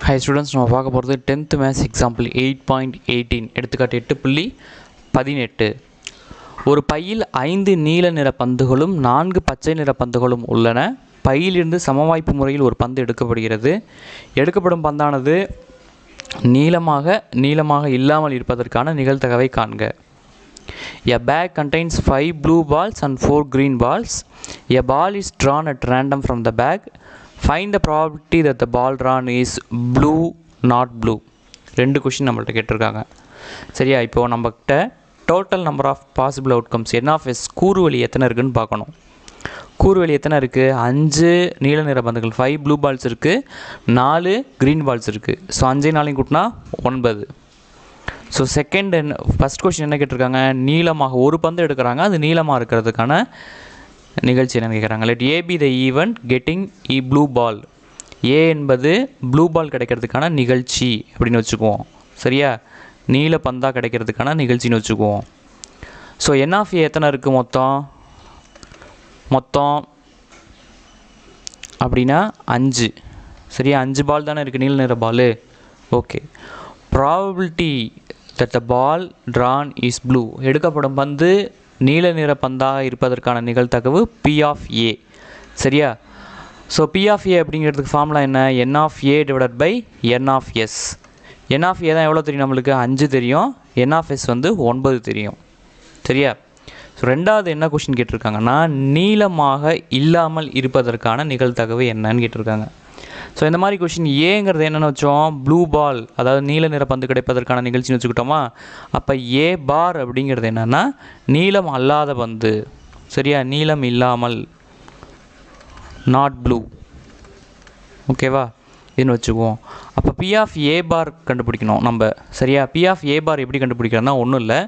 High students, நம்ம பார்க்க போகிறது 10th மேத்ஸ் எக்ஸாம்பிள் 8.18 எடுத்துக்காட்டு 8.18. ஒரு பையில் 5 நீல நிற பந்துகளும் 4 பச்சை நிற பந்துகளும் உள்ளன. பையிலிருந்து சமவாய்ப்பு முறையில் ஒரு பந்து எடுக்கப்படுகிறது. எடுக்கப்படும் பந்தானது நீளமாக இல்லாமல் இருப்பதற்கான நிகழ்தகவை காண்க. A bag contains 5 blue balls and 4 green balls. A ball is drawn at random from the bag. Find the probability that the ball drawn is blue, not blue. 2 question நம்மள்ட்ட கேட்டிருக்காங்க. சரியா? இப்போது நம்மக்கிட்ட total number of possible outcomes n(s) கூறுவழி எத்தனை இருக்குதுன்னு பார்க்கணும். கூறுவழி எத்தனை இருக்குது? 5 நீல நிற பந்துகள், 5 ப்ளூ பால்ஸ் இருக்குது, 4 க்ரீன் பால்ஸ் இருக்குது. ஸோ 5 4 கூட்டினா 9. ஸோ ஃபஸ்ட் கொஸ்டின் என்ன கேட்டிருக்காங்க? நீளமாக ஒரு பந்து எடுக்கிறாங்க, அது நீளமாக இருக்கிறதுக்கான நிகழ்ச்சி என்னென்னு கேட்குறாங்க. Let A be the event getting blue ball. A என்பது ப்ளூ பால் கிடைக்கிறதுக்கான நிகழ்ச்சி அப்படின்னு வச்சுக்குவோம். சரியா? நீல பந்தாக கிடைக்கிறதுக்கான நிகழ்ச்சின்னு வச்சுக்குவோம். ஸோ n(a) எத்தனை இருக்குது மொத்தம் அப்படின்னா 5. சரியா? 5 பால் தானே இருக்குது, நீல நிற ball. Okay. Probability that the ball drawn is blue. எடுக்கப்படும் பந்து நீல நிற பந்தாக இருப்பதற்கான நிகழ்தகவு P(a). சரியா? ஸோ P(a) அப்படிங்கிறதுக்கு ஃபார்முலா என்ன? n(a) divided by n(s). n(a) தான் எவ்வளோ தெரியும் நம்மளுக்கு? 5 தெரியும். n(s) வந்து 9 தெரியும். சரியா? ஸோ ரெண்டாவது என்ன கொஷின் கேட்டிருக்காங்கன்னா, நீளமாக இல்லாமல் இருப்பதற்கான நிகழ்தகவு என்னன்னு கேட்டிருக்காங்க. ஸோ இந்த மாதிரி கொஷின் ஏங்கிறது என்னென்னு வச்சோம்? ப்ளூ பால், அதாவது நீல நிற பந்து கிடைப்பதற்கான நிகழ்ச்சின்னு வச்சுக்கிட்டோமா? அப்போ A பார் அப்படிங்கிறது என்னென்னா நீளம் அல்லாத பந்து. சரியா? நீளம் இல்லாமல், நாட் ப்ளூ. ஓகேவா? இதுன்னு வச்சுக்குவோம். அப்போ P(a) பார் கண்டுபிடிக்கணும் நம்ம. சரியா? P(a) பார் எப்படி கண்டுபிடிக்கிறதுனா ஒன்றும் இல்லை,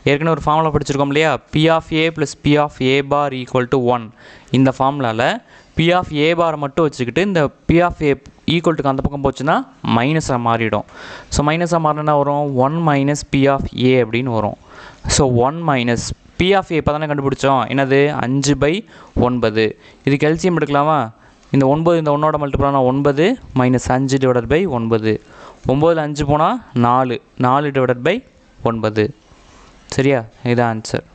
ஏற்கனவே ஒரு ஃபார்முலா படிச்சிருக்கோம் இல்லையா? P(a) + P(a) பார் = 1. இந்த ஃபார்முலாவில் P(a) பார் மட்டும் வச்சுக்கிட்டு இந்த P(a) ஈக்குவல்ட்டுக்கு அந்த பக்கம் போச்சுன்னா மைனஸாக மாறிடும். ஸோ மைனஸாக மாறினா வரும் 1 - P(a) அப்படின்னு வரும். ஸோ 1 - P(a) இப்போ தானே கண்டுபிடிச்சோம். என்னது? 5/9. இதுக்கு எல்சிஎம் எடுக்கலாமா? இந்த 9 இந்த 1ஓட மல்டிபிள் ஆனால் 9 - 5 டிவைடட் பை 9. 9ல் 5 போனால் 4 டிவைடட் பை 9. சரியா? இதுதான் ஆன்சர்.